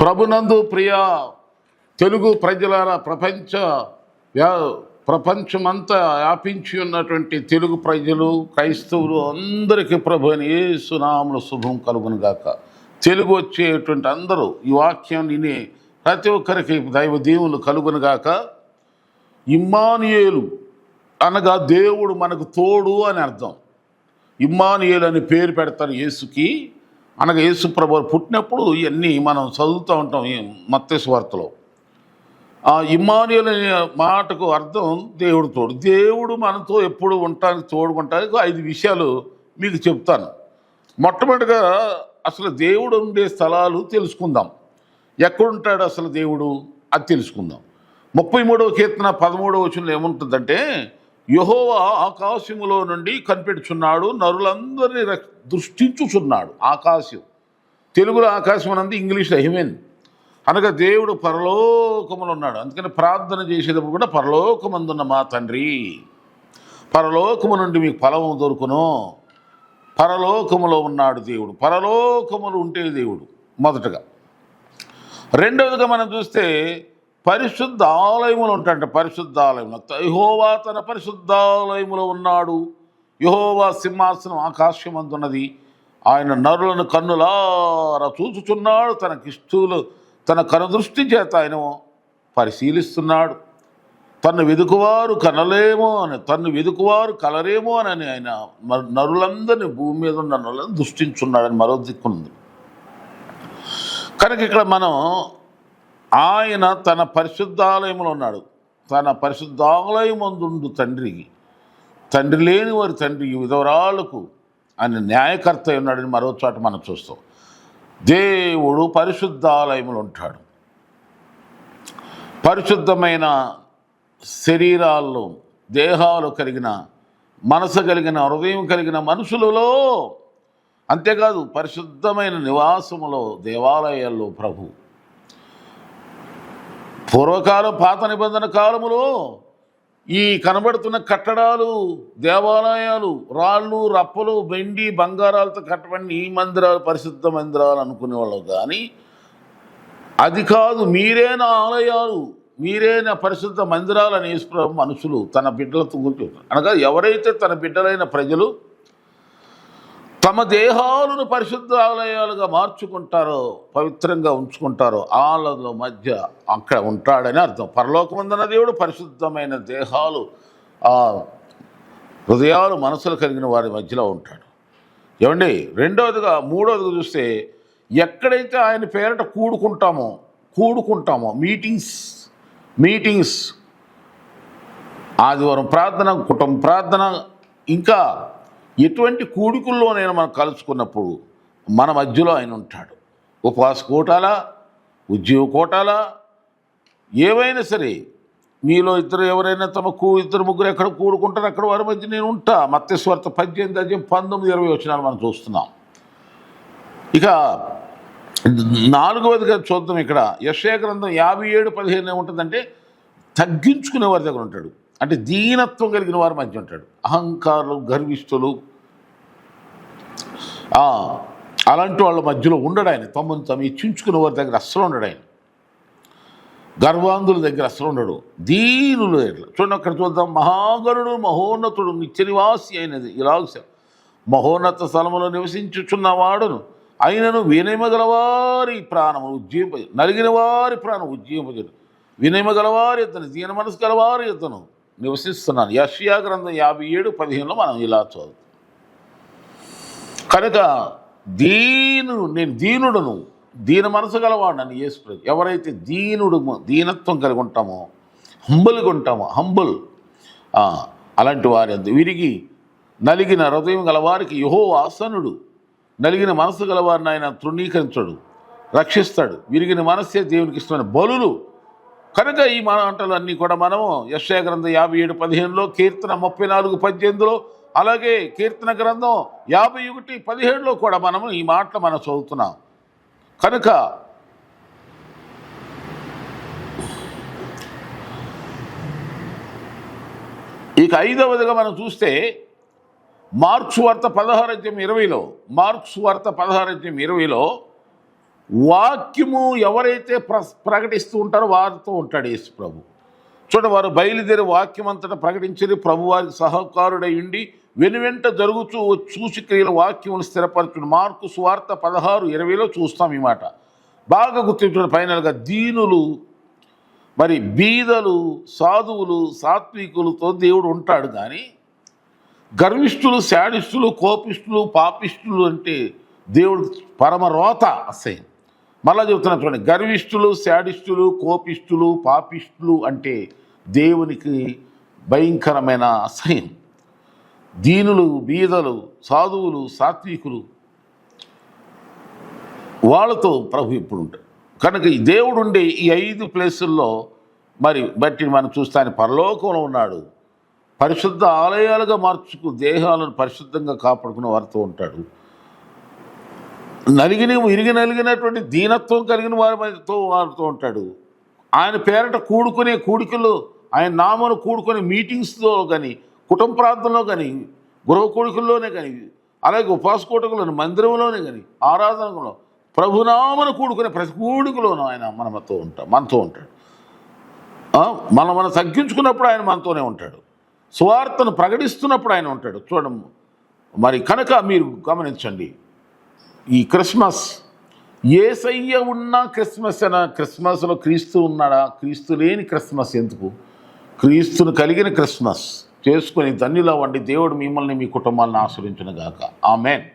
ప్రభునందు ప్రియ తెలుగు ప్రజలారా, ప్రపంచమంతా వ్యాపించి ఉన్నటువంటి తెలుగు ప్రజలు, క్రైస్తవులు అందరికీ ప్రభు అని యేసు నామములో శుభం కలుగును గాక. తెలుగు వచ్చేటువంటి అందరూ ఈ వాక్యం వినే ప్రతి ఒక్కరికి దైవ దీవులు కలుగును గాక. ఇమ్మానుయేలు అనగా దేవుడు మనకు తోడు అని అర్థం. ఇమ్మానుయేలు అని పేరు పెడతారు యేసుకి. అనగా యేసు ప్రభు పుట్టినప్పుడు ఇవన్నీ మనం చదువుతూ ఉంటాం మత్తయి సువార్తలో. ఆ ఇమ్మానుయేలు అనే మాటకు అర్థం దేవుడు తోడు. దేవుడు మనతో ఎప్పుడు ఉండటానికి తోడుకుంటానికి 5 విషయాలు మీకు చెప్తాను. మొట్టమొదటిగా అసలు దేవుడు ఉండే స్థలాలు తెలుసుకుందాం. ఎక్కడుంటాడు అసలు దేవుడు అది తెలుసుకుందాం. 33వ కీర్తన 13వ వచనంలో ఏముంటుందంటే, యెహోవా ఆకాశములో నుండి కనిపెట్టుచున్నాడు, నరులందరినీ దృష్టించుచున్నాడు. ఆకాశం తెలుగులో ఆకాశం అన్నది, ఇంగ్లీష్లో హెవెన్ అనగా దేవుడు పరలోకములో ఉన్నాడు. అందుకని ప్రార్థన చేసేటప్పుడు కూడా పరలోకమందున్న మా తండ్రి, పరలోకము నుండి మీకు ఫలము దొరుకును. పరలోకములో ఉన్నాడు దేవుడు. పరలోకములు ఉంటే దేవుడు మొదటగా. రెండవదిగా మనం చూస్తే పరిశుద్ధ ఆలయములు ఉంటాయంట. పరిశుద్ధాలయంలో యెహోవా తన పరిశుద్ధాలయములో ఉన్నాడు. యెహోవా సింహాసనం ఆకాశమందున్నది. ఆయన నరులను కన్నులారా చూచుచున్నాడు. తనకిష్టులు తన కనుదృష్టి చేత ఆయన పరిశీలిస్తున్నాడు. తను వెదుకువారు కనలేమో అని, తను వెదుకువారు కలరేమో అని ఆయన నరులందరినీ, భూమి మీద ఉన్న నరులను దృష్టించున్నాడని మరో దిక్కునుంది. కనుక ఇక్కడ మనం ఆయన తన పరిశుద్ధాలయంలో ఉన్నాడు. తన పరిశుద్ధాలయమందుండు తండ్రి లేని వారి తండ్రి, విధవరాలకు ఆయన న్యాయకర్త ఉన్నాడని మరో చోట మనం చూస్తాం. దేవుడు పరిశుద్ధాలయంలో ఉంటాడు. పరిశుద్ధమైన శరీరాల్లో, దేహాలు కలిగిన, మనసు కలిగిన, హృదయం కలిగిన మనుషులలో, అంతేకాదు పరిశుద్ధమైన నివాసములో, దేవాలయాల్లో ప్రభు పూర్వకాలం పాత నిబంధన కాలములో ఈ కనబడుతున్న కట్టడాలు, దేవాలయాలు, రాళ్ళు, రప్పలు, వెండి, బంగారాలతో కట్టబడిన ఈ మందిరాలు పరిశుద్ధ మందిరాలు అనుకునేవాళ్ళు. కానీ అది కాదు, మీరే నా ఆలయాలు, మీరే నా పరిశుద్ధ మందిరాలు అని మనుషులు తన బిడ్డలతో కూర్చుంటారు. అనగా ఎవరైతే తన బిడ్డలైన ప్రజలు తమ దేహాలను పరిశుద్ధ ఆలయాలుగా మార్చుకుంటారో, పవిత్రంగా ఉంచుకుంటారో, వాళ్ళ మధ్య అక్కడ ఉంటాడని అర్థం. పరలోకమందున్న దేవుడు పరిశుద్ధమైన దేహాలు, హృదయాలు, మనసులు కలిగిన వారి మధ్యలో ఉంటాడు. ఏమండి, మూడవదిగా చూస్తే ఎక్కడైతే ఆయన పేరట కూడుకుంటామో మీటింగ్స్, ఆదివారం ప్రార్థన, కుటుంబ ప్రార్థన, ఇంకా ఎటువంటి కూడికల్లోనైనా మనం కలుసుకున్నప్పుడు మన మధ్యలో ఆయన ఉంటాడు. ఉపవాస కూటాలా, ఉద్యోగ కూటాలా, ఏవైనా సరే మీలో ఎవరైనా ఇద్దరు ముగ్గురు ఎక్కడ కూడుకుంటారో అక్కడ వారి మధ్య నేను ఉంటా. మత్తయి సువార్త 18:19-20 వచనాలు మనం చూస్తున్నాం. ఇక 4వదిగా చూద్దాం. ఇక్కడ యెషయా గ్రంథం 57:15 ఏముంటుందంటే, తగ్గించుకునే వారి దగ్గర ఉంటాడు. అంటే దీనత్వం కలిగిన వారి మధ్య ఉంటాడు. అహంకారులు, గర్విష్ఠులు, అలాంటి వాళ్ళ మధ్యలో ఉండడు ఆయన. తమను తాము ఇచ్చించుకునే వారి దగ్గర అస్సలు ఉండడు ఆయన. గర్వాంధుల దగ్గర అస్సలు ఉండడు. దీనులు ఎట్లా చూడండి, అక్కడ చూద్దాం. మహాగణుడు, మహోన్నతుడు, నిత్య నివాసి అయినది ఇలాగ మహోన్నత స్థలములో నివసించుచున్నవాడును ఆయనను వినయమగలవారి ప్రాణము ఉజ్జీంపజేయు, నలిగిన వారి ప్రాణం ఉజ్జీంపజేయు, వినయమగలవారి ఎత్తను, దీన మనసు గలవారి ఎత్తను నివసిస్తున్నాను. యెషయా గ్రంథం 57:15 మనం ఇలా చదువు. కనుక నేను దీనుడును, దీన మనసు గలవాడిని యేసు. ఎవరైతే దీనత్వం కలిగి ఉంటామో, హంబుల్గా ఉంటామో, అలాంటి వారి విరిగి నలిగిన హృదయం గలవారికి యెహోవా ఆసనుడు. నలిగిన మనసు గలవారిని ఆయన తృణీకరించడు, రక్షిస్తాడు. విరిగిన మనస్సే దేవునికి ఇష్టమైన బలులు. కనుక ఈ మాటలు అన్నీ కూడా మనము యెషయా గ్రంథం 57:15, కీర్తన 34:18, అలాగే కీర్తన గ్రంథం 51:17 కూడా మనము ఈ మాటలు మనం చదువుతున్నాం. కనుక ఇక 5వదిగా మనం చూస్తే మార్క్స్ వార్త 16:20, వాక్యము ఎవరైతే ప్రకటిస్తూ ఉంటారో వారితో ఉంటాడు యేసు ప్రభు. చూడండి, వారు బయలుదేరి వాక్యం అంతటా ప్రకటించి ప్రభు వారికి సహకారుడై ఉండి వెనువెంట జరుగుతూ సూచక్రియల వాక్యమును స్థిరపరచుడు. మార్కు సువార్త 16:20 చూస్తాం ఈ మాట. బాగా గుర్తించండి. ఫైనల్గా దీనులు, మరి బీదలు, సాధువులు, సాత్వికులతో దేవుడు ఉంటాడు. కానీ గర్విష్ఠులు, శాడిష్టులు, కోపిష్ఠులు, పాపిష్ఠులు అంటే దేవుడు పరమరోత అసహ్యం. మళ్ళా చెబుతున్నా చూడండి, గర్విష్ఠులు, శాడిష్టులు, కోపిష్ఠులు, పాపిష్ఠులు అంటే దేవునికి భయంకరమైన అసహ్యం. దీనులు, బీదలు, సాధువులు, సాత్వికులు, వాళ్ళతో ప్రభు ఇప్పుడు ఉంటాడు. కనుక ఈ దేవుడు ఉండే ఈ 5 ప్లేసుల్లో మరి బట్టి మనం చూస్తే ఆయన పరలోకంలో ఉన్నాడు. పరిశుద్ధ ఆలయాలుగా మార్చుకు దేహాలను పరిశుద్ధంగా కాపాడుకునే వారితో ఉంటాడు. నలిగినటువంటి దీనత్వం కలిగిన వారితో ఉంటాడు. ఆయన పేరట కూడుకునే కూడికలు, ఆయన నామను కూడుకునే మీటింగ్స్లో కానీ, కుటుంబ ప్రార్థనలో కానీ, గృహ కూడికల్లోనే కానీ, అలాగే ఉపవాస కూడికలోని మందిరంలోనే కానీ, ఆరాధనలో ప్రభునామను కూడుకునే ప్రతి కూడికలోనూ ఆయన మనతో ఉంటాడు. మనం తగ్గించుకున్నప్పుడు ఆయన మనతోనే ఉంటాడు. సువార్తను ప్రకటిస్తున్నప్పుడు ఆయన ఉంటాడు. చూడండి మరి, కనుక మీరు గమనించండి, ఈ క్రిస్మస్ యేసయ్య ఉన్న క్రిస్మస్ అయినా, క్రిస్మస్లో క్రీస్తు ఉన్నాడా? క్రీస్తు లేని క్రిస్మస్ ఎందుకు? క్రీస్తును కలిగిన క్రిస్మస్ చేసుకొని ధన్యులవ్వండి. దేవుడు మిమ్మల్ని, మీ కుటుంబాలను ఆశీర్వదించును గాక. ఆమేన్.